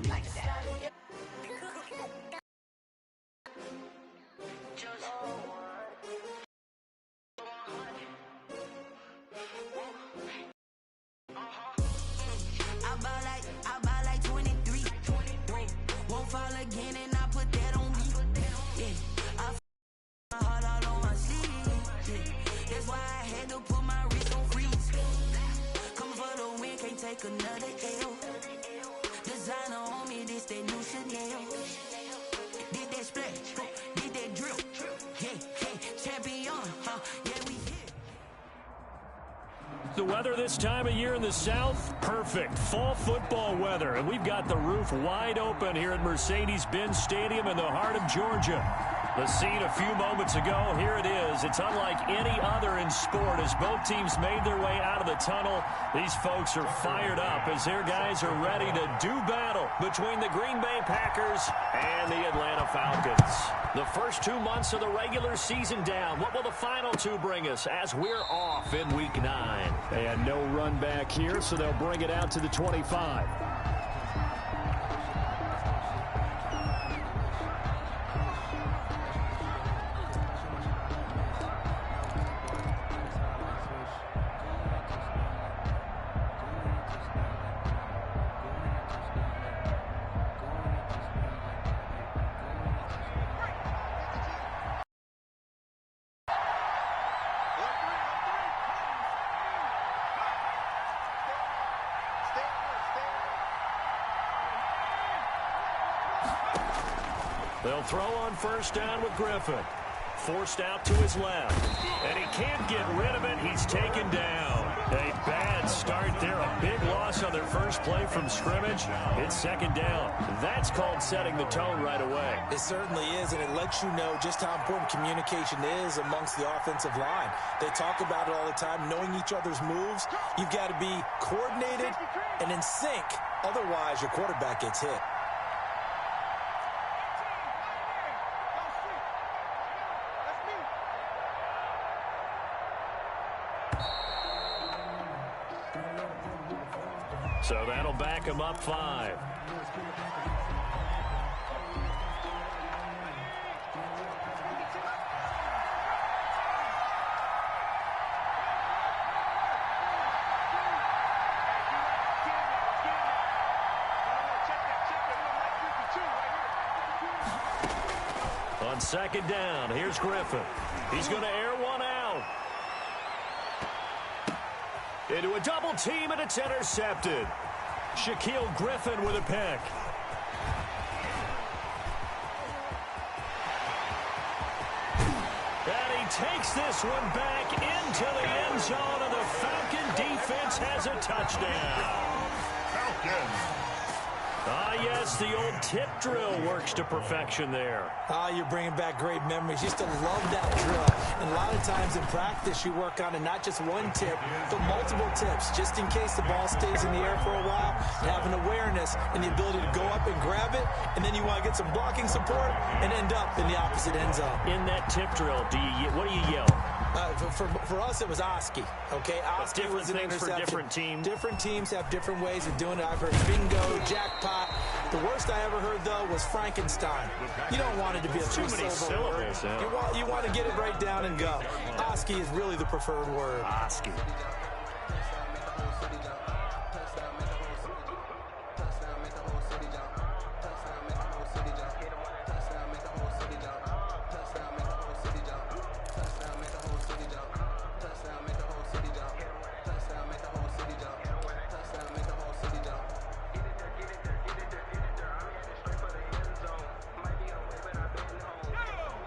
I buy like 23. Won't fall again, and I put that on me. Yeah, I my heart all on my sleeve. Yeah, that's why I had to put my wrist on freeze. Coming for the win, can't take another L. Designer on me, this that new Chanel. Did that splash, did that drill. Yeah, champion, yeah, we here. The weather this time of year in the South, perfect. Fall football weather. And we've got the roof wide open here at Mercedes-Benz Stadium in the heart of Georgia. The scene a few moments ago, here it is. It's unlike any other in sport as both teams made their way out of the tunnel. These folks are fired up as their guys are ready to do battle between the Green Bay Packers and the Atlanta Falcons. The first 2 months of the regular season down. What will the final two bring us as we're off in Week 9? And no run back here, so they'll bring it out to the 25. They'll throw on first down with Griffin. Forced out to his left. And he can't get rid of it. He's taken down. A bad start there. A big loss on their first play from scrimmage. It's second down. That's called setting the tone right away. It certainly is, and it lets you know just how important communication is amongst the offensive line. They talk about it all the time, knowing each other's moves. You've got to be coordinated and in sync. Otherwise, your quarterback gets hit. So that'll back him up 5. On second down, here's Griffin. He's going to air one out. Into a double team, and it's intercepted. Shaquille Griffin with a pick. And he takes this one back into the end zone, and the Falcon defense has a touchdown. Falcons. Yes, the old tip drill works to perfection there. You're bringing back great memories. Used to love that drill. And a lot of times in practice, you work on it, not just one tip, but multiple tips, just in case the ball stays in the air for a while. You have an awareness and the ability to go up and grab it, and then you want to get some blocking support and end up in the opposite end zone. In that tip drill, what do you yell? For us, it was Oski. Okay, Oski was an interception. For different teams. Different teams have different ways of doing it. I've heard bingo, jackpot. The worst I ever heard, though, was Frankenstein. You don't want it to be a three-syllable word. You want to get it right down and go. Oski is really the preferred word. Oski.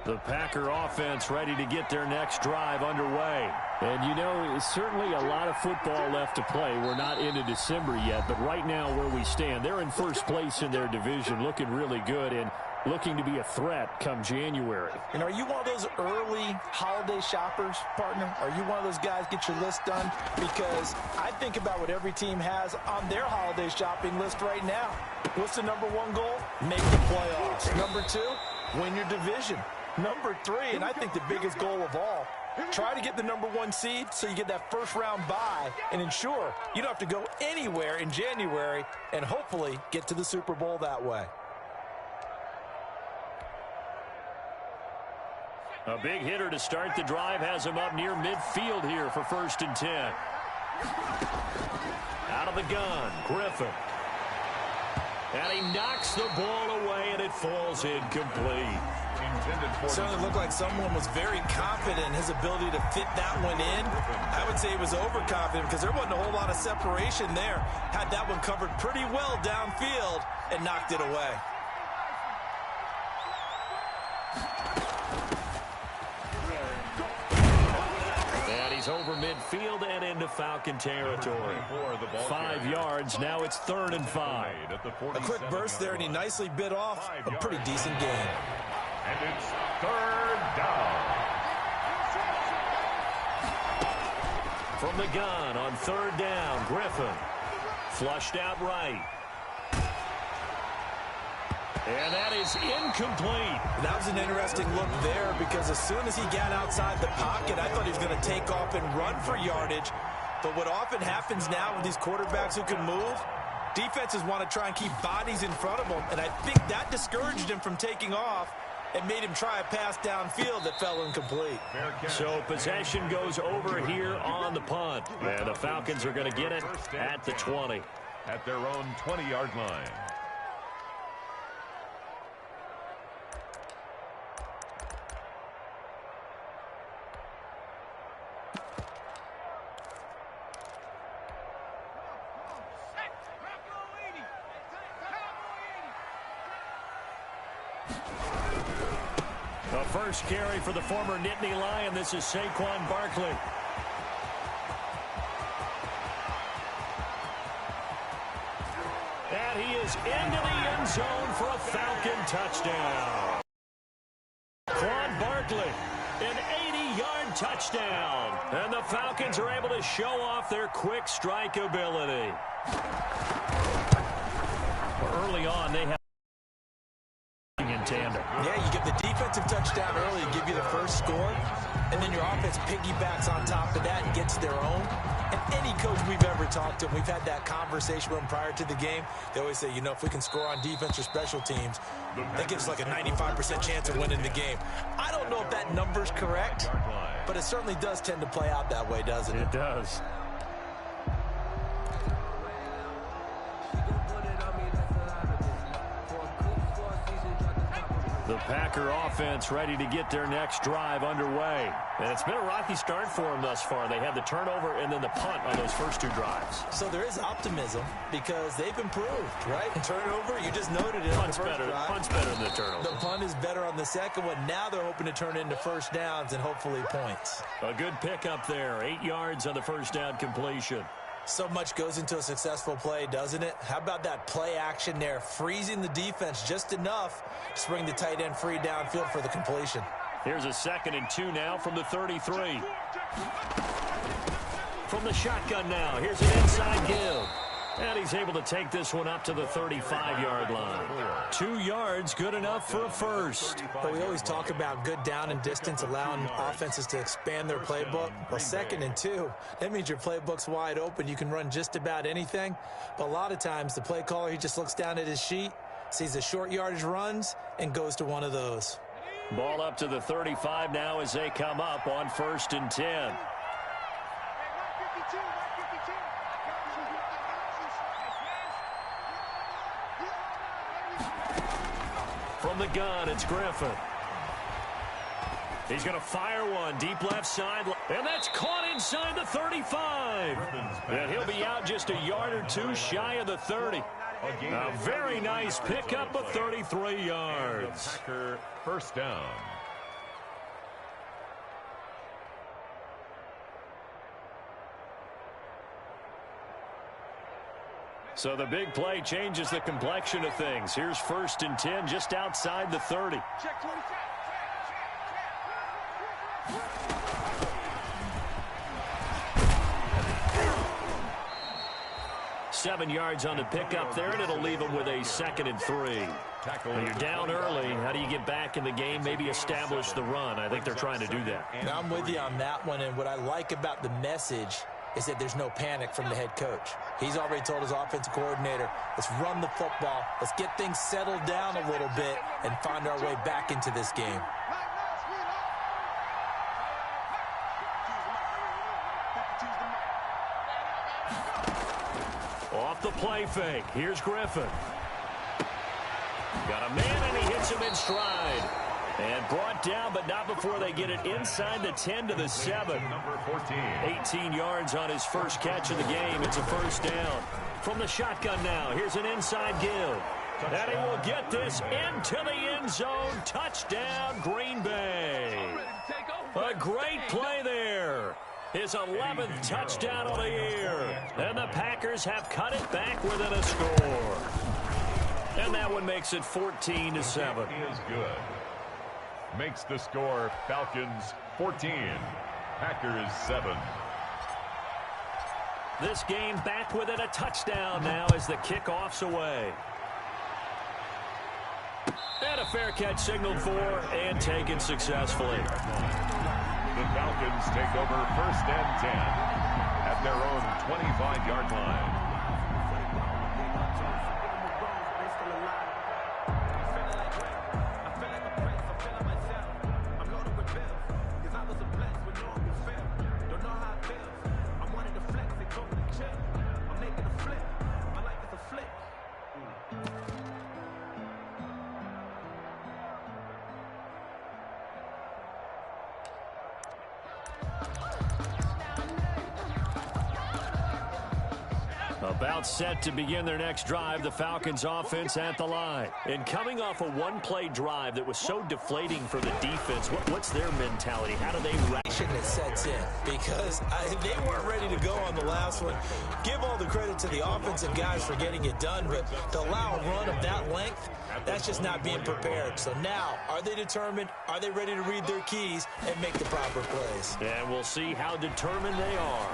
The Packer offense ready to get their next drive underway. And, you know, certainly a lot of football left to play. We're not into December yet, but right now where we stand, they're in first place in their division, looking really good and looking to be a threat come January. And are you one of those early holiday shoppers, partner? Are you one of those guys get your list done? Because I think about what every team has on their holiday shopping list right now. What's the number one goal? Make the playoffs. Number two, win your division. Number three, and I think the biggest goal of all, Try to get the #1 seed so you get that first-round bye and ensure you don't have to go anywhere in January and hopefully get to the Super Bowl that way. A big hitter to start the drive has him up near midfield here for 1st and 10. Out of the gun, Griffin. And he knocks the ball away, and it falls incomplete. Certainly looked like someone was very confident in his ability to fit that one in. I would say he was overconfident because there wasn't a whole lot of separation there. Had that one covered pretty well downfield and knocked it away. And he's over midfield and into Falcon territory. 5 yards. Now it's 3rd and 5. A quick burst there, and he nicely bit off a pretty decent gain. And it's 3rd down. From the gun on 3rd down, Griffin. Flushed out right. And that is incomplete. That was an interesting look there because as soon as he got outside the pocket, I thought he was going to take off and run for yardage. But what often happens now with these quarterbacks who can move, defenses want to try and keep bodies in front of them. And I think that discouraged him from taking off and made him try a pass downfield that fell incomplete. So possession goes over here on the punt. And the Falcons are going to get it at the 20. At their own 20-yard line. The first carry for the former Nittany Lion. This is Saquon Barkley. And he is into the end zone for a Falcon touchdown. Saquon Barkley, an 80-yard touchdown. And the Falcons are able to show off their quick strike ability. Early on, they have in tandem. Yeah, you get the defensive touchdown early to give you the first score, and then your offense piggybacks on top of that and gets their own. And any coach we've ever talked to, we've had that conversation with them prior to the game. They always say, you know, if we can score on defense or special teams, that gives like a 95% chance of winning the game. I don't know if that number's correct, but it certainly does tend to play out that way, doesn't it? It does. The Packer offense ready to get their next drive underway. And it's been a rocky start for them thus far. They had the turnover and then the punt on those first 2 drives. So there is optimism because they've improved, right? Turnover, you just noted it. Punt's better than the turnover. The punt is better on the second one. Now they're hoping to turn it into first downs and hopefully points. A good pickup there. 8 yards on the first down completion. So much goes into a successful play, doesn't it? How about that play action there? Freezing the defense just enough to bring the tight end free downfield for the completion. Here's a 2nd and 2 now from the 33. From the shotgun now, here's an inside give. And he's able to take this one up to the 35-yard line. 2 yards, good enough for a first. But we always talk about good down and distance, allowing offenses to expand their playbook. Well, 2nd and 2, that means your playbook's wide open. You can run just about anything. But a lot of times, the play caller, he just looks down at his sheet, sees the short yardage runs, and goes to one of those. Ball up to the 35 now as they come up on 1st and 10. From the gun, it's Griffin. He's going to fire one deep left side, and that's caught inside the 35. And he'll be out just a yard or 2 shy of the 30. A very nice pickup of 33 yards. Packer first down. So the big play changes the complexion of things. Here's 1st and 10 just outside the 30. 7 yards on the pickup there, and it'll leave them with a 2nd and 3. When you're down early, how do you get back in the game, maybe establish the run? I think they're trying to do that. Now, I'm with you on that one, and what I like about the message is that there's no panic from the head coach. He's already told his offensive coordinator, let's run the football, let's get things settled down a little bit and find our way back into this game. Off the play fake. Here's Griffin. Got a man, and he hits him in stride. And brought down, but not before they get it inside the 10 to the 7. Number 14. 18 yards on his first catch of the game. It's a first down. From the shotgun now, here's an inside give. And he will get this into the end zone. Touchdown, Green Bay. A great play there. His 11th touchdown of the year. And the Packers have cut it back within a score. And that one makes it 14 to 7. Is good. Makes the score Falcons 14, Packers 7. This game back within a touchdown now as the kickoff's away. And a fair catch signaled for and taken successfully. The Falcons take over 1st and 10 at their own 25-yard line. About set to begin their next drive, the Falcons offense at the line. And coming off a one-play drive that was so deflating for the defense, what's their mentality? How do they ration that sets in? Because they weren't ready to go on the last one. Give all the credit to the offensive guys for getting it done, but to allow a run of that length, that's just not being prepared. So now, are they determined? Are they ready to read their keys and make the proper plays? And we'll see how determined they are.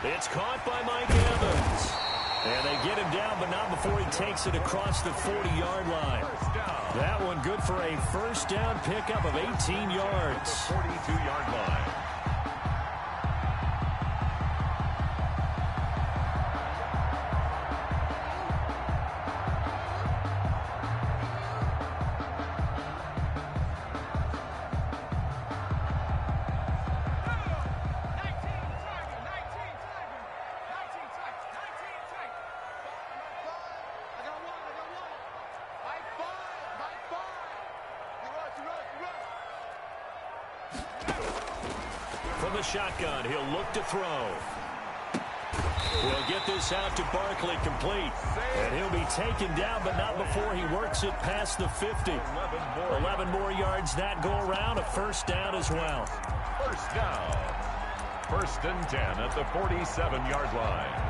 It's caught by Mike Evans. And they get him down, but not before he takes it across the 40-yard line. That one good for a first down pickup of 18 yards. 42-yard line. From the shotgun, he'll look to throw. He'll get this out to Barkley, complete. And he'll be taken down, but not before he works it past the 50. 11 more yards that go around, a first down as well. First down. 1st and 10 at the 47-yard line.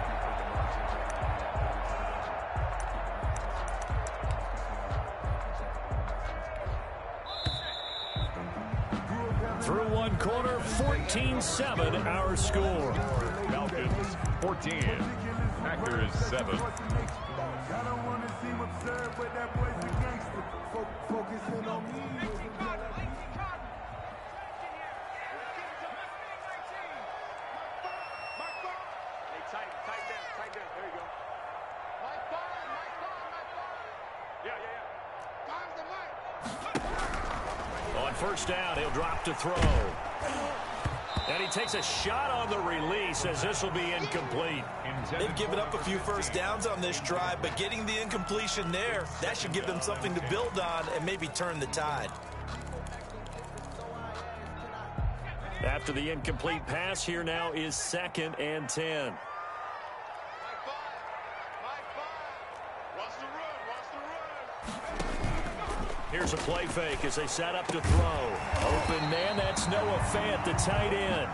Through one quarter, 14-7 our score. Falcons 14, Packers 7. On first down, he'll drop to throw. And he takes a shot on the release as this will be incomplete. They've given up a few first downs on this drive, but getting the incompletion there, that should give them something to build on and maybe turn the tide. After the incomplete pass, here now is 2nd and 10. Here's a play fake as they set up to throw. Open man, that's Noah Fant, the tight end.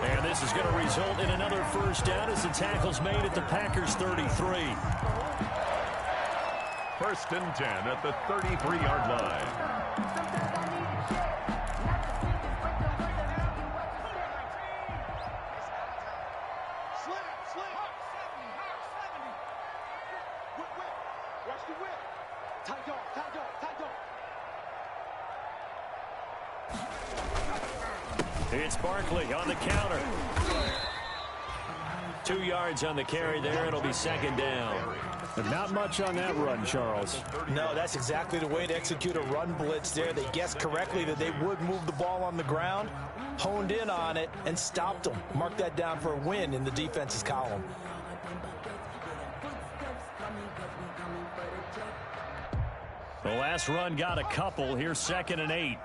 And this is going to result in another first down as the tackle's made at the Packers' 33. 1st and 10 at the 33-yard line. It's Barkley on the counter. 2 yards on the carry there. It'll be second down. And not much on that run, Charles. No, that's exactly the way to execute a run blitz there. They guessed correctly that they would move the ball on the ground, honed in on it, and stopped them. Mark that down for a win in the defense's column. The last run got a couple. Here's 2nd and 8.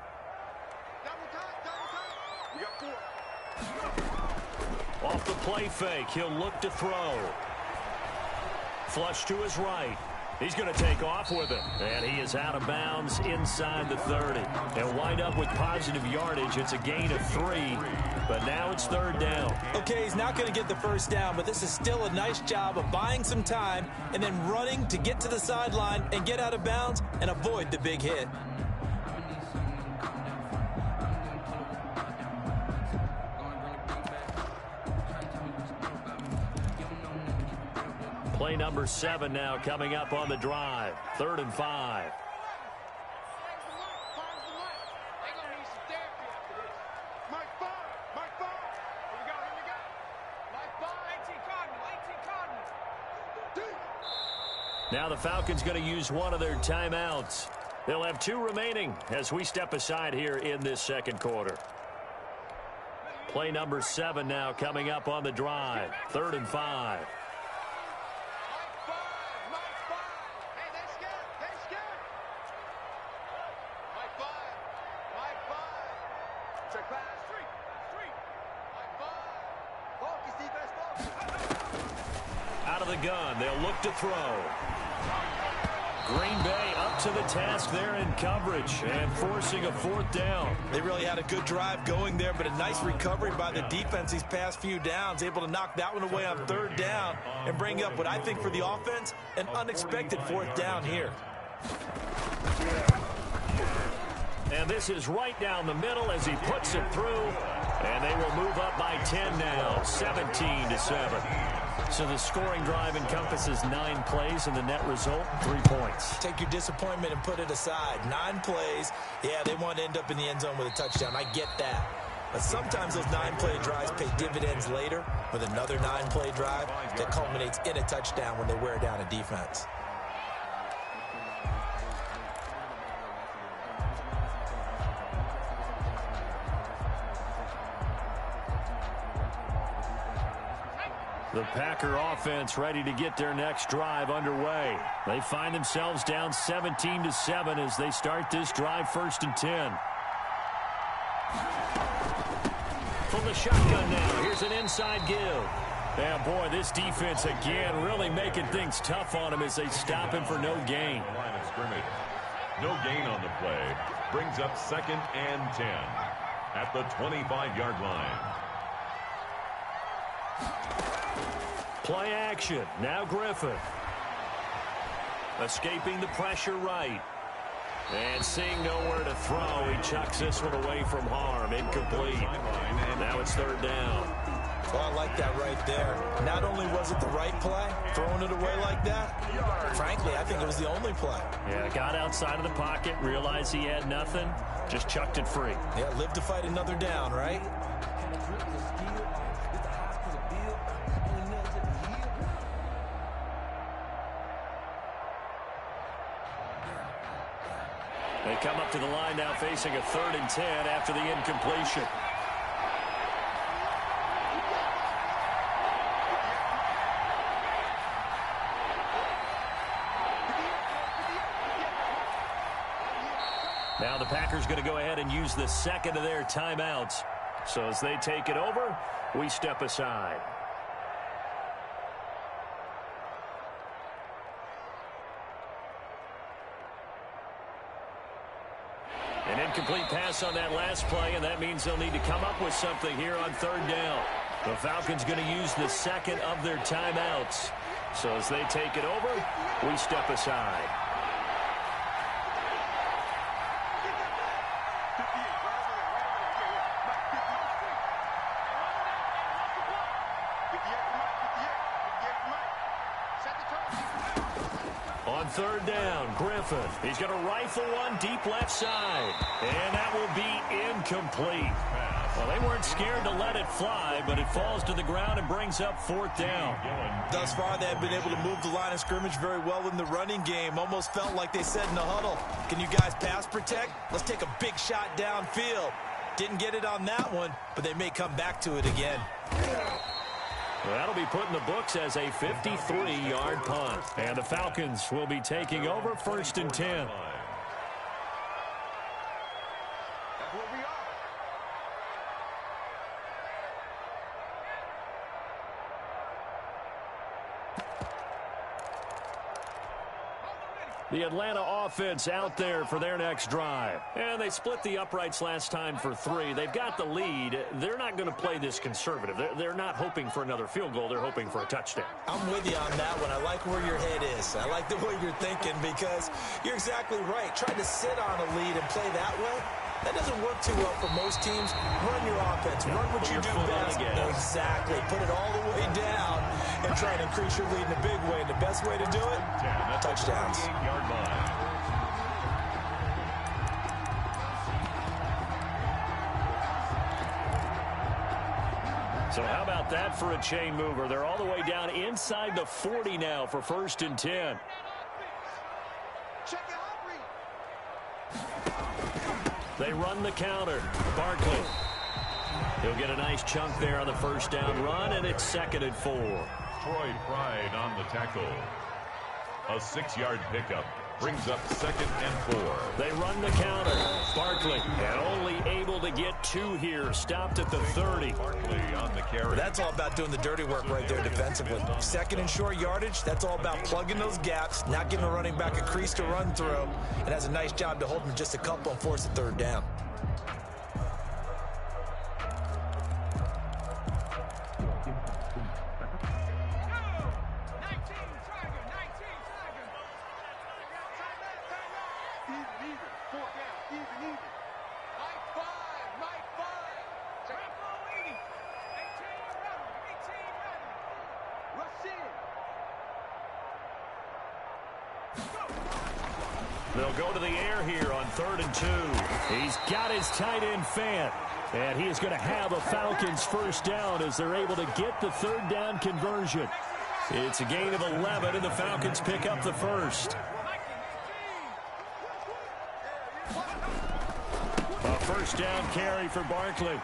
Off the play fake, he'll look to throw. Flush to his right. He's going to take off with it. And he is out of bounds inside the 30. They'll wind up with positive yardage. It's a gain of 3, but now it's 3rd down. Okay, he's not going to get the first down, but this is still a nice job of buying some time and then running to get to the sideline and get out of bounds and avoid the big hit. Play number 7 now coming up on the drive. 3rd and 5. Now the Falcons going to use one of their timeouts. They'll have 2 remaining as we step aside here in this second quarter. Play number 7 now coming up on the drive. 3rd and 5. Out of the gun, they'll look to throw. Green Bay up to the task there in coverage and forcing a 4th down. They really had a good drive going there, but a nice recovery by the defense these past few downs, able to knock that one away on 3rd down and bring up what I think for the offense, an unexpected 4th down here. And this is right down the middle as he puts it through, and they will move up by 10 now, 17-7. So the scoring drive encompasses 9 plays, and the net result, 3 points. Take your disappointment and put it aside. 9 plays. Yeah, they want to end up in the end zone with a touchdown. I get that. But sometimes those 9-play drives pay dividends later with another 9-play drive that culminates in a touchdown when they wear down a defense. The Packer offense ready to get their next drive underway. They find themselves down 17-7 as they start this drive 1st and 10. From the shotgun now, here's an inside give. Yeah, boy, this defense again really making things tough on him as they stop him for no gain. Line of scrimmage. No gain on the play. Brings up 2nd and 10 at the 25-yard line. Play action. Now Griffin. Escaping the pressure right. And seeing nowhere to throw, he chucks this one away from harm. Incomplete. Now it's 3rd down. Well, I like that right there. Not only was it the right play, throwing it away like that, frankly, I think it was the only play. Yeah, got outside of the pocket, realized he had nothing, just chucked it free. Yeah, live to fight another down, right? They come up to the line now facing a 3rd and 10 after the incompletion. Now the Packers going to go ahead and use the 2nd of their timeouts. So as they take it over, we step aside. An incomplete pass on that last play, and that means they'll need to come up with something here on 3rd down. The Falcons going to use the 2nd of their timeouts. So as they take it over, we step aside. On third down, Griffin. He's going to rifle one deep left side. And that will be incomplete. Well, they weren't scared to let it fly, but it falls to the ground and brings up fourth down. Thus far, they have been able to move the line of scrimmage very well in the running game. Almost felt like they said in the huddle, can you guys pass protect? Let's take a big shot downfield. Didn't get it on that one, but they may come back to it again. Well, that'll be put in the books as a 53-yard punt. And the Falcons will be taking over first and 10. The Atlanta offense out there for their next drive. And they split the uprights last time for 3. They've got the lead. They're not going to play this conservative. They're not hoping for another field goal. They're hoping for a touchdown. I'm with you on that one. I like where your head is. I like the way you're thinking because you're exactly right. Trying to sit on a lead and play that way, that doesn't work too well for most teams. Run your offense. Run what you do best. Exactly. Put it all the way down and try to increase your lead in a big way. And the best way to do it, touchdowns. So how about that for a chain mover? They're all the way down inside the 40 now for first and 10. They run the counter. Barkley. He'll get a nice chunk there on the first down run, and it's 2nd and 4. Troy Pride on the tackle. A 6-yard pickup brings up 2nd and 4. They run the counter. Barkley, and only able to get 2 here. Stopped at the 30. Barkley on the carry. That's all about doing the dirty work right there defensively. 2nd and short yardage, that's all about plugging those gaps, not giving a running back a crease to run through. It has a nice job to hold him just a couple and force a 3rd down. They'll go to the air here on 3rd and 2. He's got his tight end Fant. And he is going to have a Falcons first down as they're able to get the 3rd down conversion. It's a gain of 11, and the Falcons pick up the first. A first down carry for Barkley.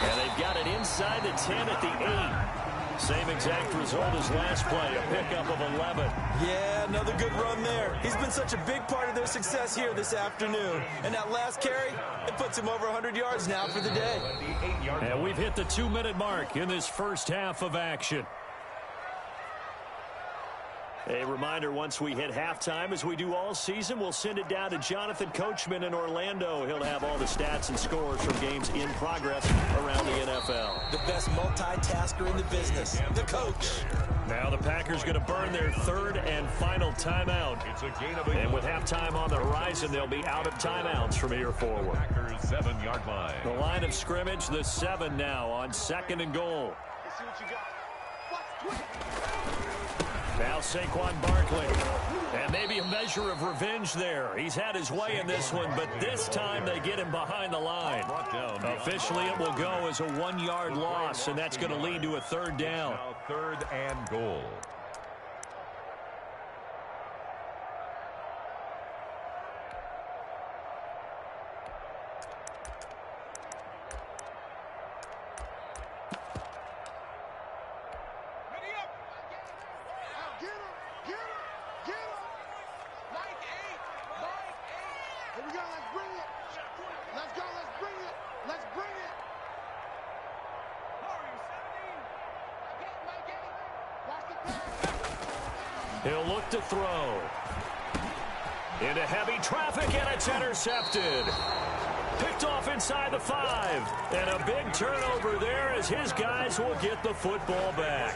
And they've got it inside the 10 at the 8. Same exact result as last play, a pickup of 11. Yeah, another good run there. He's been such a big part of their success here this afternoon. And that last carry, it puts him over 100 yards now for the day. And we've hit the 2-minute mark in this first half of action. A reminder, once we hit halftime, as we do all season, we'll send it down to Jonathan Coachman in Orlando. He'll have all the stats and scores from games in progress around the NFL. The best multitasker in the business, the coach. Now the Packers going to burn their 3rd and final timeout. And with halftime on the horizon, they'll be out of timeouts from here forward. Packers 7-yard line. The line of scrimmage, the 7 now on 2nd and goal. Now Saquon Barkley. And maybe a measure of revenge there. He's had his way in this one, but this time they get him behind the line. Officially, it will go as a 1-yard loss, and that's going to lead to a 3rd down. Now 3rd and goal. He'll look to throw. Into heavy traffic, and it's intercepted. Picked off inside the 5. And a big turnover there as his guys will get the football back.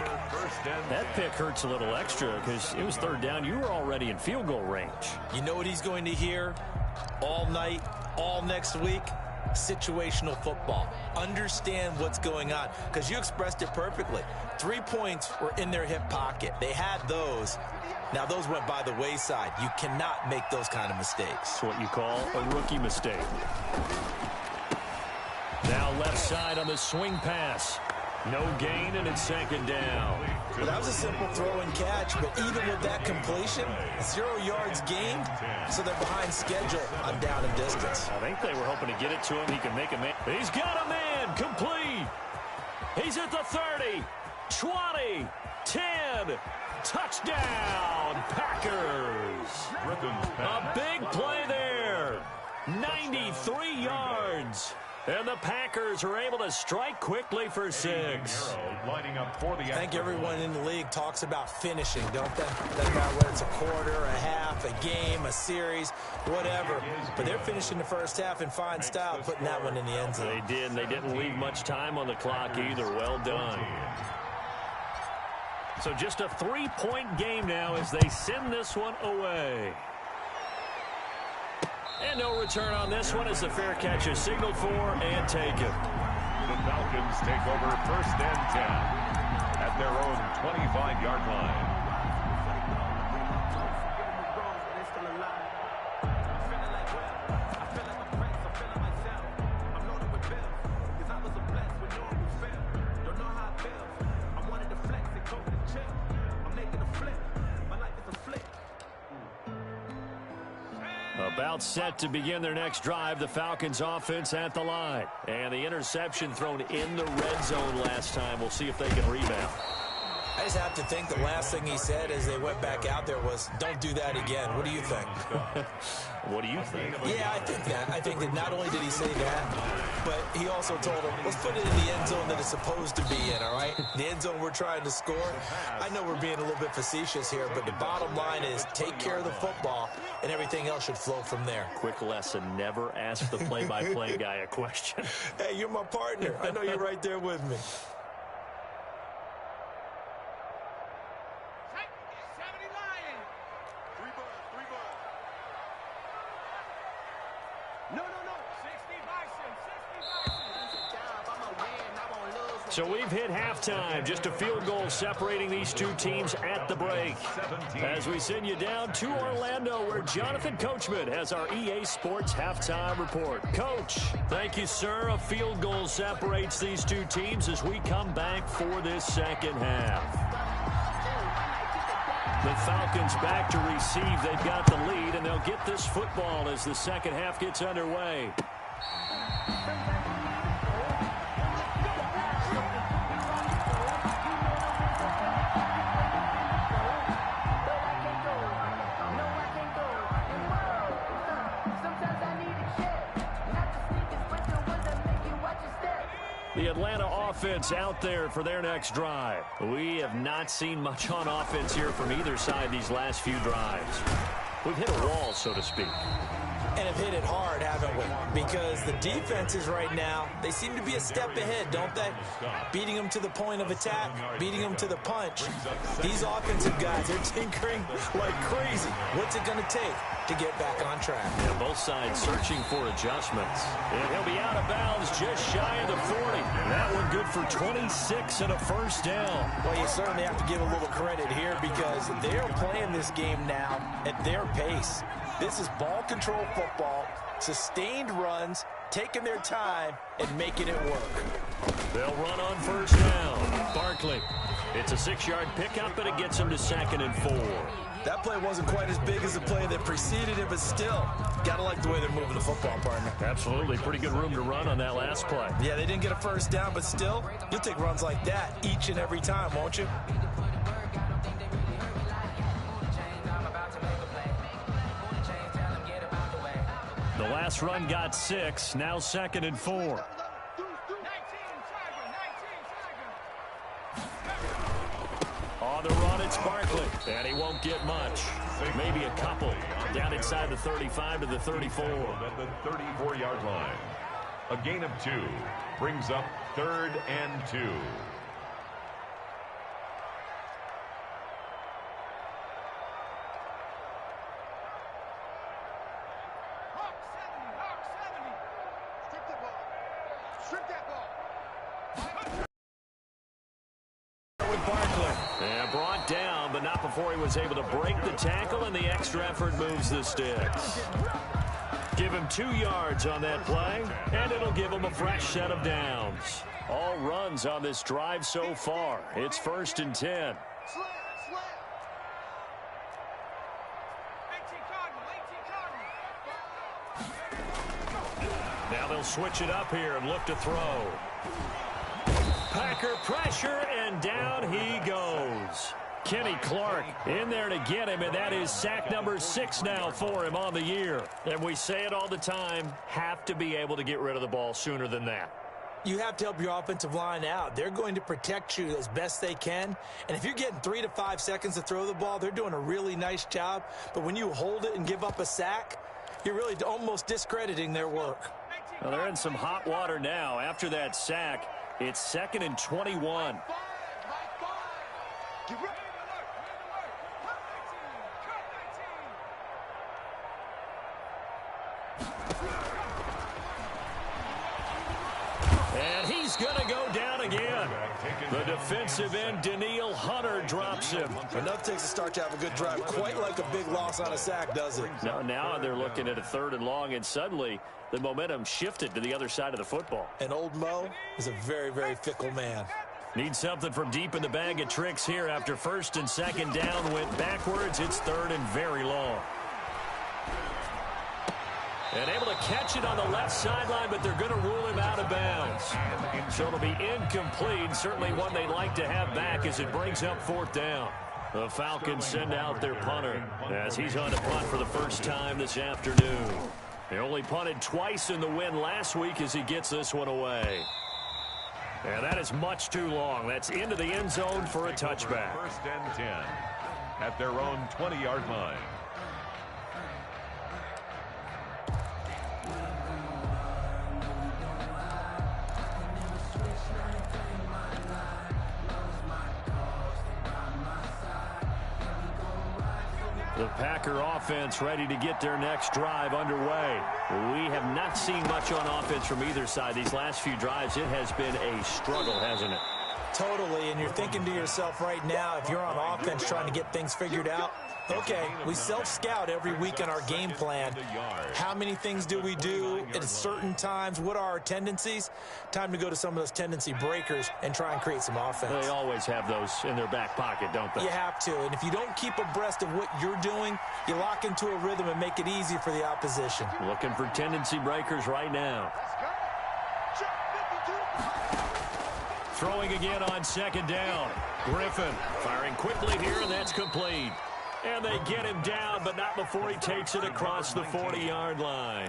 That pick hurts a little extra because it was 3rd down. You were already in field goal range. You know what he's going to hear all night, all next week? Situational football. Understand what's going on, because you expressed it perfectly. 3 points were in their hip pocket. They had those. Now, those went by the wayside. You cannot make those kind of mistakes. That's what you call a rookie mistake. Now left side on the swing pass. No gain, and it's second down. Well, that was a simple throw and catch, but even with that completion, 0 yards gained, so they're behind schedule on down and distance. I think they were hoping to get it to him. He can make a man. He's got a man. Complete. He's at the 30, 20, 10. Touchdown, Packers. A big play there. 93 yards. And the Packers are able to strike quickly for 6. I think everyone in the league talks about finishing, don't they? Doesn't matter whether it's a quarter, a half, a game, a series, whatever. But they're finishing the first half in fine style, putting that one in the end zone. They did, and they didn't leave much time on the clock either. Well done. So just a 3-point game now as they send this one away. And no return on this one as the fair catch is signaled for and taken. The Falcons take over 1st and 10 at their own 25-yard line. About set to begin their next drive, the Falcons offense at the line. And the interception thrown in the red zone last time. We'll see if they can rebound. I just have to think the last thing he said as they went back out there was, don't do that again. What do you think? What do you think? Yeah, I think that. I think that not only did he say that, but he also told him, let's put it in the end zone that it's supposed to be in, all right? The end zone we're trying to score. I know we're being a little bit facetious here, but the bottom line is take care of the football, and everything else should flow from there. Quick lesson, never ask the play-by-play guy a question. Hey, you're my partner. I know you're right there with me. So we've hit halftime. Just a field goal separating these two teams at the break. As we send you down to Orlando, where Jonathan Coachman has our EA Sports halftime report. Coach, thank you, sir. A field goal separates these two teams as we come back for this second half. The Falcons back to receive. They've got the lead, and they'll get this football as the second half gets underway. The Atlanta offense out there for their next drive. We have not seen much on offense here from either side these last few drives. We've hit a wall, so to speak. And have hit it hard, haven't we? Because the defenses right now, they seem to be a step ahead, don't they? Beating them to the point of attack, beating them to the punch. These offensive guys, they're tinkering like crazy. What's it going to take to get back on track? Yeah, both sides searching for adjustments. And he'll be out of bounds just shy of the 40. That one good for 26 and a first down. Well, you certainly have to give a little credit here because they're playing this game now at their pace. This is ball control football, sustained runs, taking their time, and making it work. They'll run on first down. Barkley. It's a 6-yard pickup, and it gets him to 2nd and 4. That play wasn't quite as big as the play that preceded it, but still, got to like the way they're moving the football, partner. Absolutely. Pretty good room to run on that last play. Yeah, they didn't get a first down, but still, you'll take runs like that each and every time, won't you? The last run got 6, now 2nd and 4. On the run, it's Barkley, and he won't get much. Maybe a couple. Down inside the 35 to the 34. At the 34-yard line. A gain of 2 brings up 3rd and 2. With Barkley. And brought down, but not before before he was able to break the tackle, and the extra effort moves the sticks. Give him 2 yards on that play, and it'll give him a fresh set of downs. All runs on this drive so far. It's 1st and 10. Now they'll switch it up here and look to throw. Packer pressure, and down he goes. Kenny Clark in there to get him, and that is sack number 6 now for him on the year. And we say it all the time, have to be able to get rid of the ball sooner than that. You have to help your offensive line out. They're going to protect you as best they can. And if you're getting 3 to 5 seconds to throw the ball, they're doing a really nice job. But when you hold it and give up a sack, you're really almost discrediting their work. Well, they're in some hot water now. After that sack, it's 2nd and 21. And he's going to go down again. The defensive end, Daniil Hunter, drops him. Enough takes a start to have a good drive. Quite like a big loss on a sack, does it? Now they're looking at a 3rd and long, and suddenly the momentum shifted to the other side of the football. And old Mo is a very, very fickle man. Need something from deep in the bag of tricks here. After 1st and 2nd down went backwards, it's 3rd and very long. And able to catch it on the left sideline, but they're going to rule him out of bounds. So it'll be incomplete. Certainly one they'd like to have back as it brings up 4th down. The Falcons send out their punter as he's on to punt for the first time this afternoon. They only punted twice in the win last week as he gets this one away. And that is much too long. That's into the end zone for a touchback. 1st and 10 at their own 20-yard line. The Packer offense ready to get their next drive underway. We have not seen much on offense from either side. These last few drives, it has been a struggle, hasn't it? Totally, and you're thinking to yourself right now, if you're on offense trying to get things figured out, okay, we self-scout every week in our game plan. How many things do we do at certain times? What are our tendencies? Time to go to some of those tendency breakers and try and create some offense. They always have those in their back pocket, don't they? You have to, and if you don't keep abreast of what you're doing, you lock into a rhythm and make it easy for the opposition. Looking for tendency breakers right now. Throwing again on 2nd down. Griffin firing quickly here, and that's complete. And they get him down, but not before he takes it across the 40-yard line.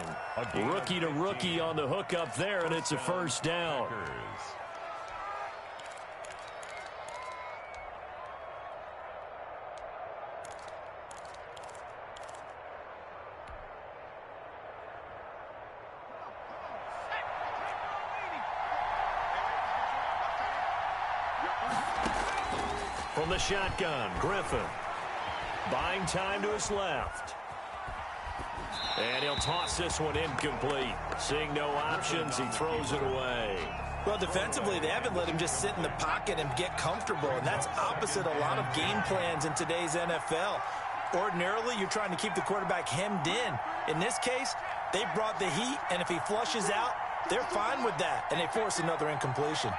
Rookie to rookie on the hook up there, and it's a 1st down. From the shotgun, Griffin. Buying time to his left. And he'll toss this one incomplete. Seeing no options, he throws it away. Well, defensively, they haven't let him just sit in the pocket and get comfortable, and that's opposite a lot of game plans in today's NFL. Ordinarily, you're trying to keep the quarterback hemmed in. In this case, they brought the heat, and if he flushes out, they're fine with that, and they force another incompletion.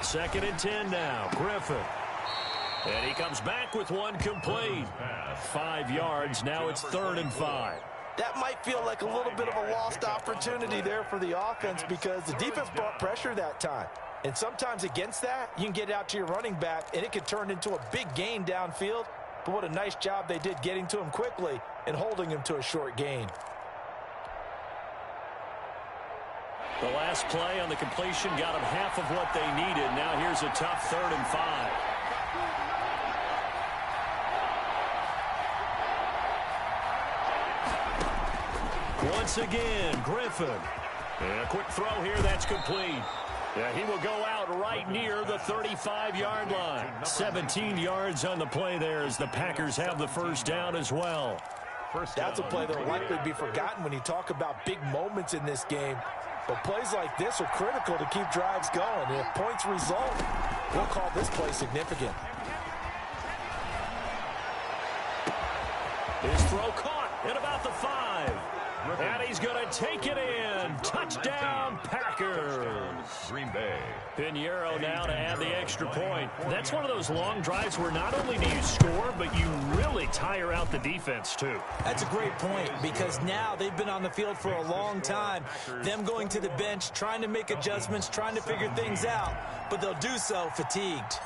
2nd and 10 now. Griffin. And he comes back with one complete. 5 yards. Now it's 3rd and 5. That might feel like a little bit of a lost opportunity there for the offense because the defense brought pressure that time. And sometimes against that, you can get out to your running back, and it could turn into a big gain downfield. But what a nice job they did getting to him quickly and holding him to a short gain. The last play on the completion got them half of what they needed. Now here's a tough 3rd and 5. Once again, Griffin. And a quick throw here, that's complete. Yeah, he will go out right near the 35-yard line. 17 yards on the play there as the Packers have the 1st down as well. That's a play that will likely be forgotten when you talk about big moments in this game. But plays like this are critical to keep drives going. And if points result, We'll call this play significant. His throw caught at about the 5. And he's going to take it in. Touchdown, Packers. Green Bay. Pinheiro now to add the extra point. That's one of those long drives where not only do you score, but you really tire out the defense, too. That's a great point, because now they've been on the field for a long time. Them going to the bench, trying to make adjustments, trying to figure things out, but they'll do so fatigued.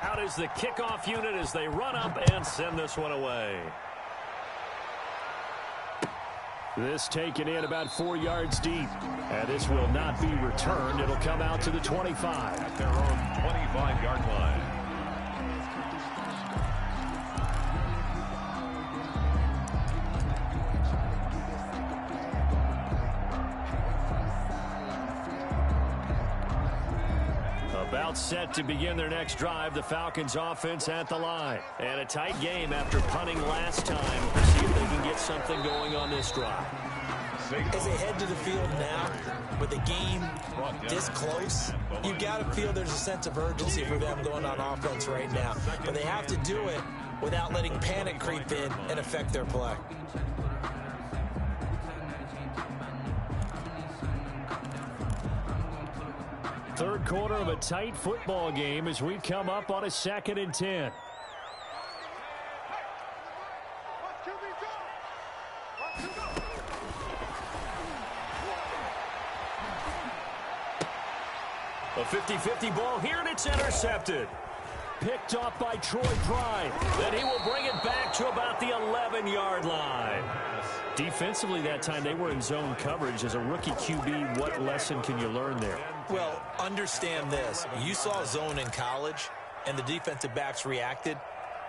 Out is the kickoff unit as they run up and send this one away. This taken in about 4 yards deep. And this will not be returned. It'll come out to the 25. At their own 25-yard line. About set to begin their next drive, the Falcons offense at the line. And a tight game after punting last time. We'll see if they can get something going on this drive. As they head to the field now, with the game this close, you've got to feel there's a sense of urgency for them going on offense right now. But they have to do it without letting panic creep in and affect their play. Third quarter of a tight football game as we come up on a 2nd and 10. A 50-50 ball here, and it's intercepted. Picked off by Troy Pride. Then he will bring it back to about the 11-yard line. Defensively that time, they were in zone coverage. As a rookie QB, what lesson can you learn there? Well, understand this. You saw zone in college, and the defensive backs reacted,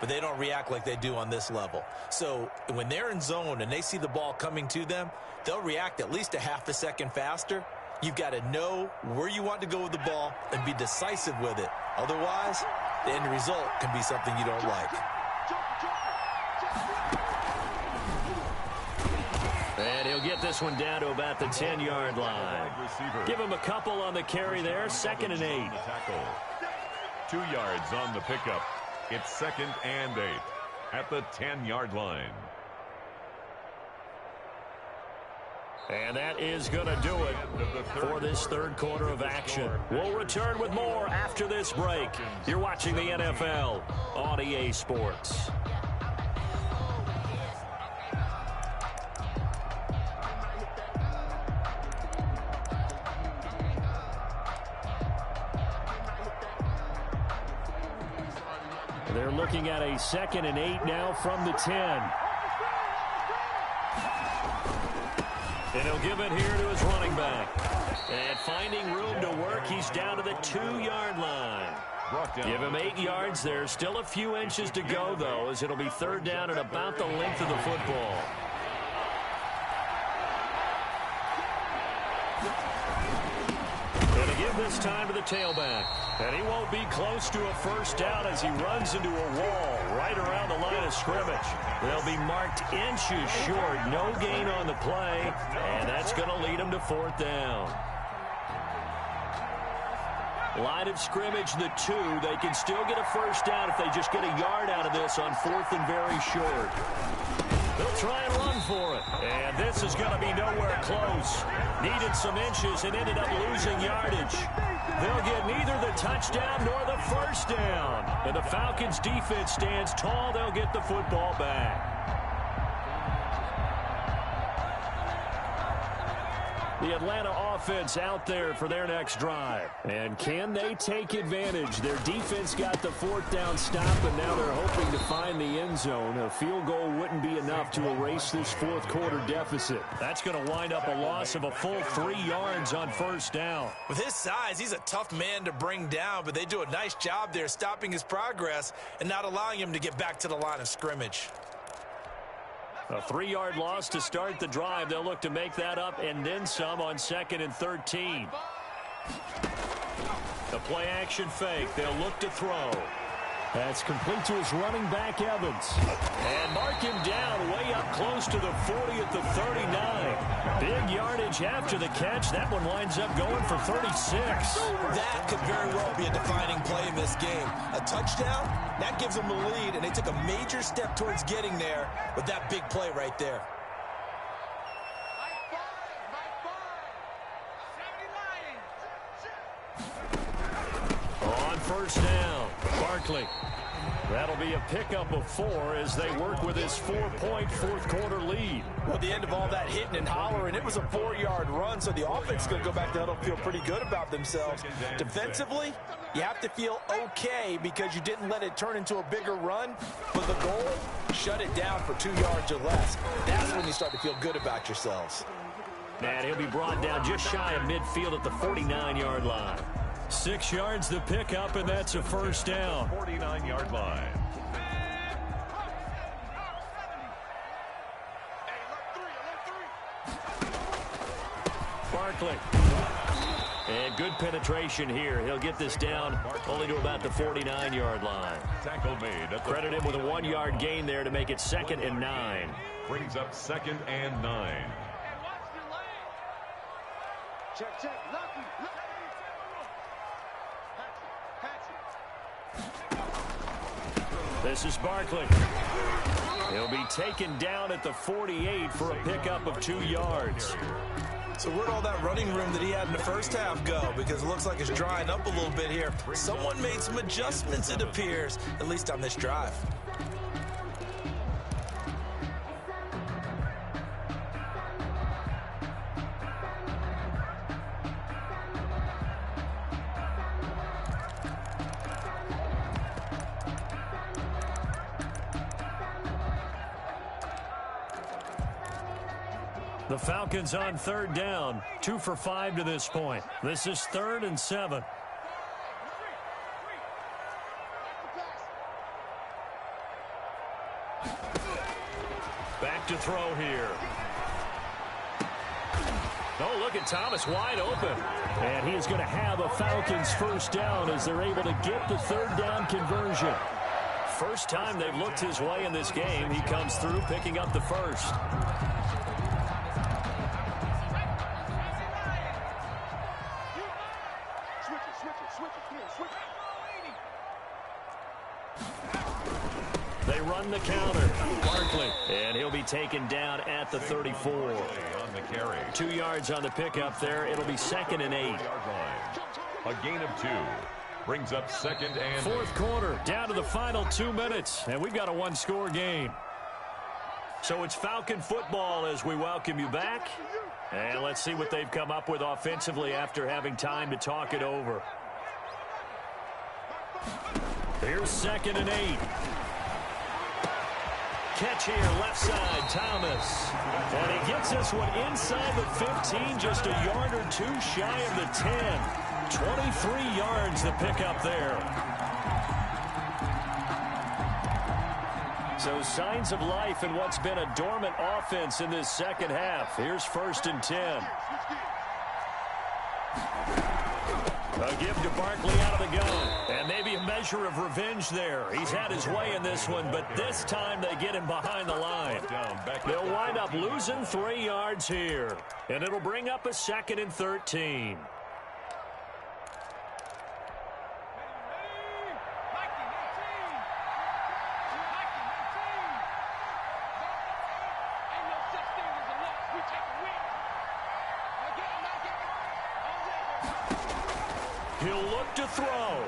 but they don't react like they do on this level. So when they're in zone and they see the ball coming to them, they'll react at least a half a second faster. You've got to know where you want to go with the ball and be decisive with it. Otherwise, the end result can be something you don't like. And he'll get this one down to about the 10-yard line. Give him a couple on the carry there. 2nd and 8. 2 yards on the pickup. It's 2nd and 8 at the 10-yard line. And that is going to do it for this third quarter of action. We'll return with more after this break. You're watching the NFL on EA Sports. They're looking at a 2nd and 8 now from the 10. And he'll give it here to his running back. And finding room to work, he's down to the 2-yard line. Give him 8 yards there. Still a few inches to go, though, as it'll be 3rd down at about the length of the football. And to give this time to the tailback. And he won't be close to a 1st down as he runs into a wall right around the line of scrimmage. They'll be marked inches short. No gain on the play. And that's going to lead him to 4th down. Line of scrimmage, the 2. They can still get a 1st down if they just get a yard out of this on 4th and very short. They'll try and run for it. And this is going to be nowhere close. Needed some inches and ended up losing yardage. They'll get neither the touchdown nor the 1st down. And the Falcons defense stands tall. They'll get the football back. The Atlanta offense out there for their next drive. And can they take advantage? Their defense got the 4th down stop, and now they're hoping to find the end zone. A field goal wouldn't be enough to erase this 4th quarter deficit. That's going to wind up a loss of a full 3 yards on 1st down. With his size, he's a tough man to bring down, but they do a nice job there stopping his progress and not allowing him to get back to the line of scrimmage. A 3-yard loss to start the drive. They'll look to make that up and then some on 2nd and 13. The play action fake. They'll look to throw. That's complete to his running back, Evans. And mark him down way up close to the 40 at the 39. Big yardage after the catch. That one winds up going for 36. That could very well be a defining play in this game. A touchdown, that gives them the lead, and they took a major step towards getting there with that big play right there. On first down, Barkley. That'll be a pickup of 4 as they work with his 4-point fourth-quarter lead. Well, at the end of all that hitting and hollering, it was a 4-yard run, so the offense is going to go back down and feel pretty good about themselves. Defensively, you have to feel okay because you didn't let it turn into a bigger run, but the goal, shut it down for 2 yards or less. That's when you start to feel good about yourselves. And he'll be brought down just shy of midfield at the 49-yard line. 6 yards the pickup, and that's a first down. 49-yard line. Barkley. And good penetration here. He'll get this down only to about the 49-yard line. Tackle made. Credit him with a 1-yard gain there to make it 2nd and 9. Brings up 2nd and 9. Check. This is Barkley. He'll be taken down at the 48 for a pickup of 2 yards. So where'd all that running room that he had in the first half go? Because it looks like it's drying up a little bit here. Someone made some adjustments, it appears, at least on this drive. The Falcons on 3rd down. 2 for 5 to this point. This is 3rd and 7. Back to throw here. Oh, look at Thomas wide open. And he is going to have a Falcons first down as they're able to get the 3rd down conversion. First time they've looked his way in this game. He comes through picking up the first. They run the counter. Barkley. And he'll be taken down at the 34. On the carry. 2 yards on the pickup there. It'll be 2nd and 8. A gain of 2. Brings up 2nd and 4th quarter. Down to the final 2 minutes. And we've got a 1-score game. So it's Falcon football as we welcome you back. And let's see what they've come up with offensively after having time to talk it over. Here's 2nd and 8. Catch here, left side, Thomas. And he gets this one inside the 15, just a yard or 2 shy of the 10. 23 yards to pick up there. So signs of life in what's been a dormant offense in this second half. Here's 1st and 10. A give to Barkley out of the gun. And maybe a measure of revenge there. He's had his way in this one, but this time they get him behind the line. They'll wind up losing 3 yards here. And it'll bring up a 2nd and 13. He'll look to throw.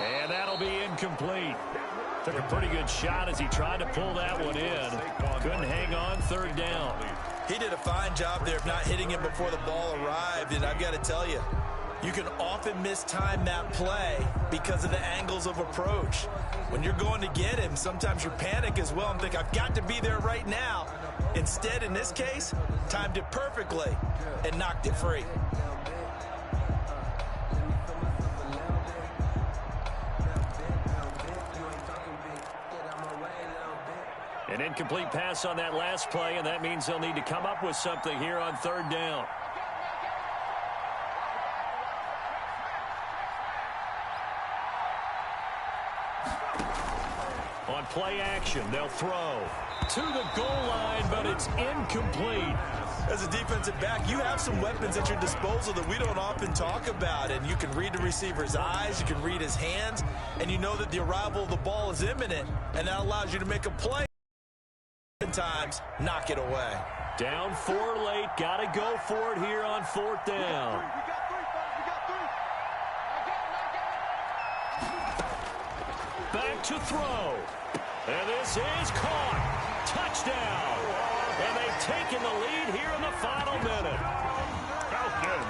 And that'll be incomplete. Took a pretty good shot as he tried to pull that one in. Couldn't hang on 3rd down. He did a fine job there of not hitting him before the ball arrived, and I've got to tell you, you can often mistime that play because of the angles of approach. When you're going to get him, sometimes you panic as well and think, I've got to be there right now. Instead, in this case, timed it perfectly and knocked it free. An incomplete pass on that last play, and that means they'll need to come up with something here on 3rd down. On play action, they'll throw to the goal line, but it's incomplete. As a defensive back, you have some weapons at your disposal that we don't often talk about, and you can read the receiver's eyes, you can read his hands, and you know that the arrival of the ball is imminent, and that allows you to make a play. Sometimes knock it away. Down 4 late, got to go for it here on 4th down. Back to throw. And this is caught. Touchdown. And they've taken the lead here in the final minute. Falcons.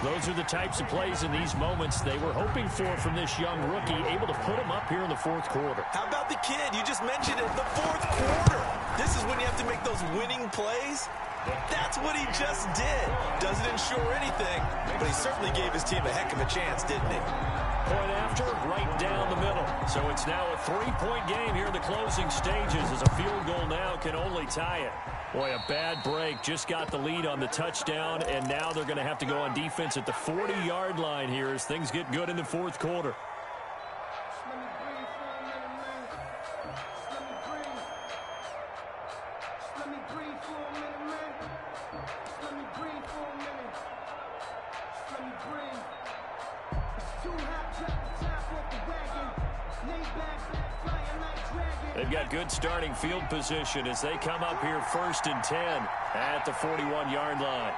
Those are the types of plays in these moments they were hoping for from this young rookie, able to put him up here in the 4th quarter. How about the kid? You just mentioned it, the 4th quarter. This is when you have to make those winning plays. That's what he just did. Doesn't ensure anything, but he certainly gave his team a heck of a chance, didn't he? Point after, right down the middle. So it's now a 3-point game here in the closing stages as a field goal now can only tie it. Boy, a bad break. Just got the lead on the touchdown, and now they're going to have to go on defense at the 40-yard line here as things get good in the 4th quarter. They've got good starting field position as they come up here 1st and 10 at the 41-yard line.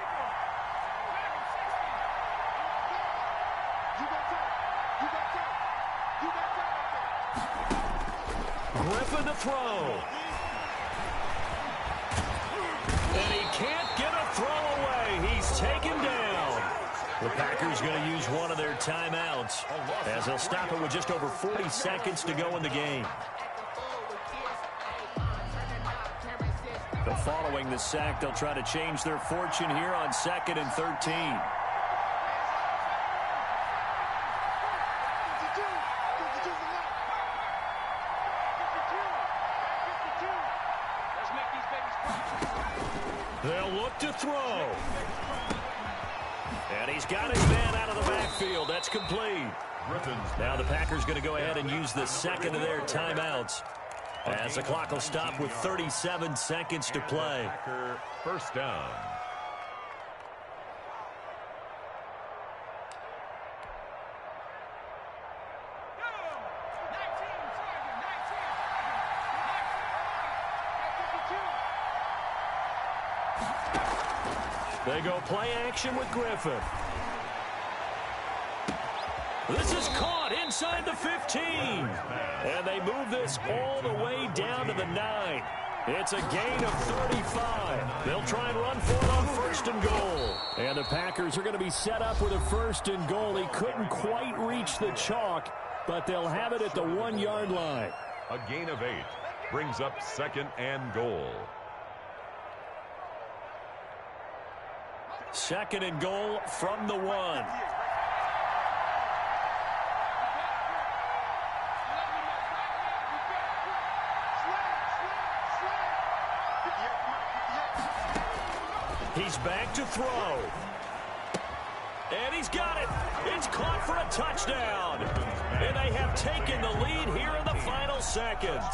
Griffin to throw. And he can't get a throw away. He's taken down. The Packers going to use one of their timeouts as they'll stop it with just over 40 seconds to go in the game. But following the sack, they'll try to change their fortune here on 2nd and 13. They'll look to throw. And he's got his man out of the backfield. That's complete. Now the Packers going to go ahead and use the second of their timeouts, as the clock will stop with 37 seconds to play. First down. They go play action with Griffin. This is caught inside the 15. And they move this all the way down to the 9. It's a gain of 35. They'll try and run for it on 1st and goal. And the Packers are going to be set up with a 1st and goal. He couldn't quite reach the chalk, but they'll have it at the 1-yard line. A gain of 8 brings up 2nd and goal. 2nd and goal from the 1. He's back to throw. And he's got it. It's caught for a touchdown. And they have taken the lead here in the final seconds.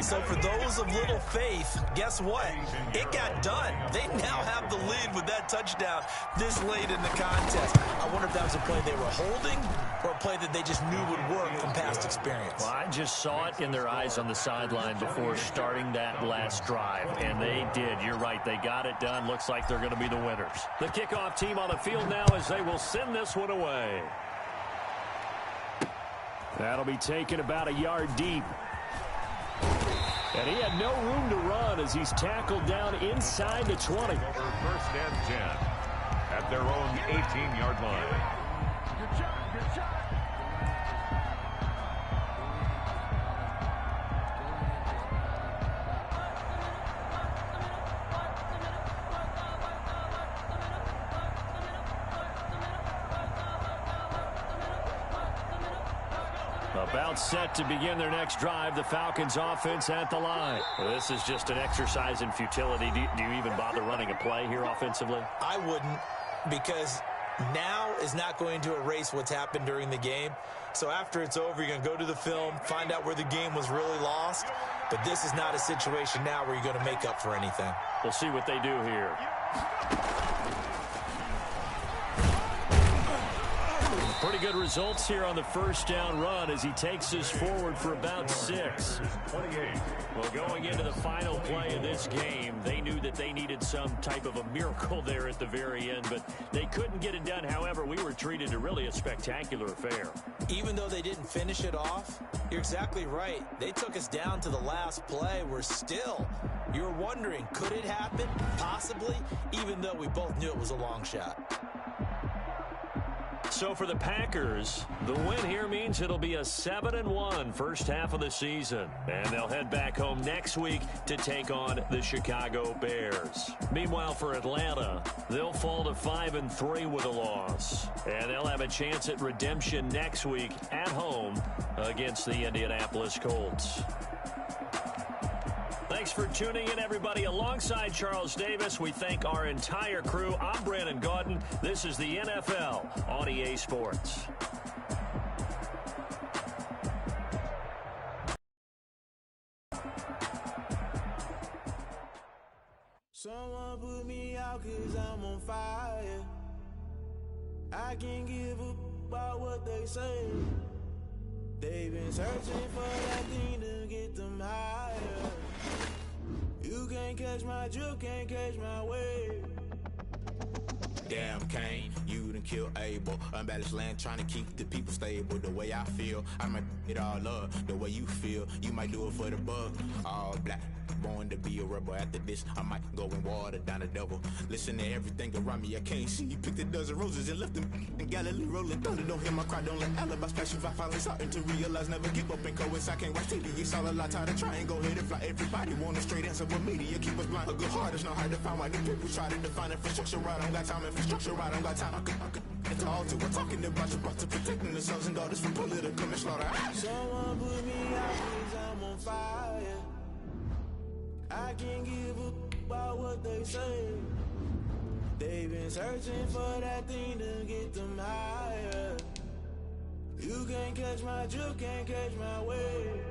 So for those of little faith, guess what? It got done. They now have the lead with that touchdown this late in the contest. I wonder if that was a play they were holding or a play that they just knew would work from past experience. Well, I just saw it in their eyes on the sideline before starting that last drive, and they did. You're right. They got it done. Looks like they're going to be the winners. The kickoff team on the field now as they will send this one away. That'll be taken about a yard deep. And he had no room to run as he's tackled down inside the 20. For 1st and 10 at their own 18-yard line. Good shot. About set to begin their next drive, the Falcons offense at the line. Well, this is just an exercise in futility. Do you even bother running a play here offensively? I wouldn't, because Now is not going to erase what's happened during the game. So after it's over, you're going to go to the film, find out where the game was really lost. But this is not a situation now where you're going to make up for anything. We'll see what they do here. Pretty good results here on the first down run as he takes us forward for about 6. 28. Well, going into the final play of this game, they knew that they needed some type of a miracle there at the very end, but they couldn't get it done. However, we were treated to really a spectacular affair. Even though they didn't finish it off, you're exactly right. They took us down to the last play. You were wondering, could it happen? Possibly, even though we both knew it was a long shot. So for the Packers, the win here means it'll be a 7-1 first half of the season. And they'll head back home next week to take on the Chicago Bears. Meanwhile, for Atlanta, they'll fall to 5-3 with a loss. And they'll have a chance at redemption next week at home against the Indianapolis Colts. Thanks for tuning in, everybody. Alongside Charles Davis, we thank our entire crew. I'm Brandon Gaudin. This is the NFL on EA Sports. Someone put me out 'cause I'm on fire. I can't give up about what they say. They've been searching for that thing to get them higher. You can't catch my drift, can't catch my wave. Damn, Kane, you done killed Abel. Unbalanced land, trying to keep the people stable. The way I feel, I might it all up. The way you feel, you might do it for the bug. All black, born to be a rebel. After this, I might go and water down the devil. Listen to everything around me, I can't see. Picked a dozen roses and left them in Galilee rolling thunder. Don't hear my cry, don't let alibis flash. If I finally starting to realize, never give up and coincide. I can't watch TV, it's all a lot. Tired of trying, go ahead and fly. Everybody want a straight answer with media. Keep us blind, a good heart is not hard to find. Why the people try to define infrastructure right? I don't got time, infrastructure right, I don't got time. I could it's all to we're talking about protecting the sons and daughters from political manslaughter. Someone put me out 'cause I'm on fire. I can't give up about what they say. They've been searching for that thing to get them higher. You can't catch my drift, can't catch my wave.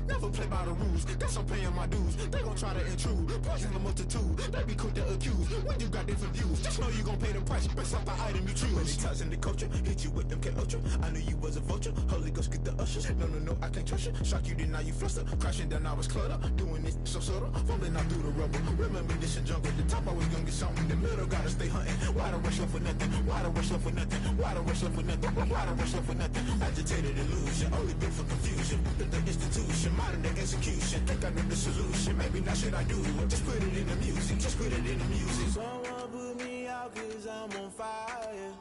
Never play by the rules, guess I'm paying my dues. They gon' try to intrude, poison the multitude. They be quick to accuse, when you got different views. Just know you gon' pay the price, based off the item you choose. Many times in the culture, hit you with them K-Ultra. I knew you was a vulture, Holy Ghost get the ushers. No, I can't trust you. Shock you, then now you fluster. Crashing down, I was cluttered. Doing this so subtle, falling out through the rubble. Remember this in jungle, the top always gonna get something. In the middle, gotta stay hunting. Why the rush left for nothing? Why the rush left for nothing? Why the rush left for nothing? Why the rush left for nothing? Agitated illusion, only been for confusion. The institution, modern day execution. Think I know the solution. Maybe not should I do it? Just put it in the music. Just put it in the music. Someone put me out 'cause I'm on fire.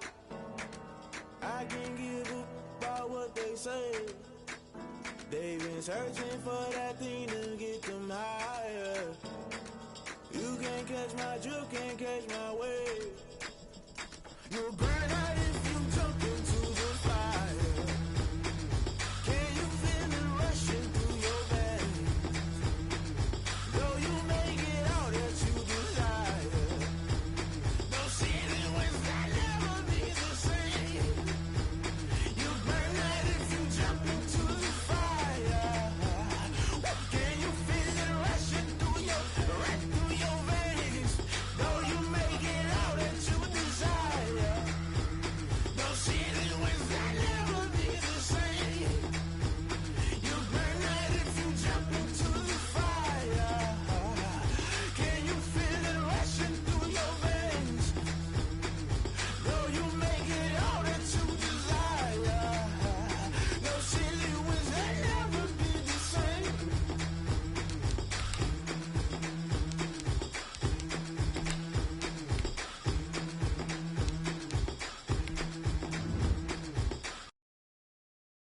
I can't give up about what they say. They've been searching for that thing to get them higher. You can't catch my drift, can't catch my wave. You're burning out.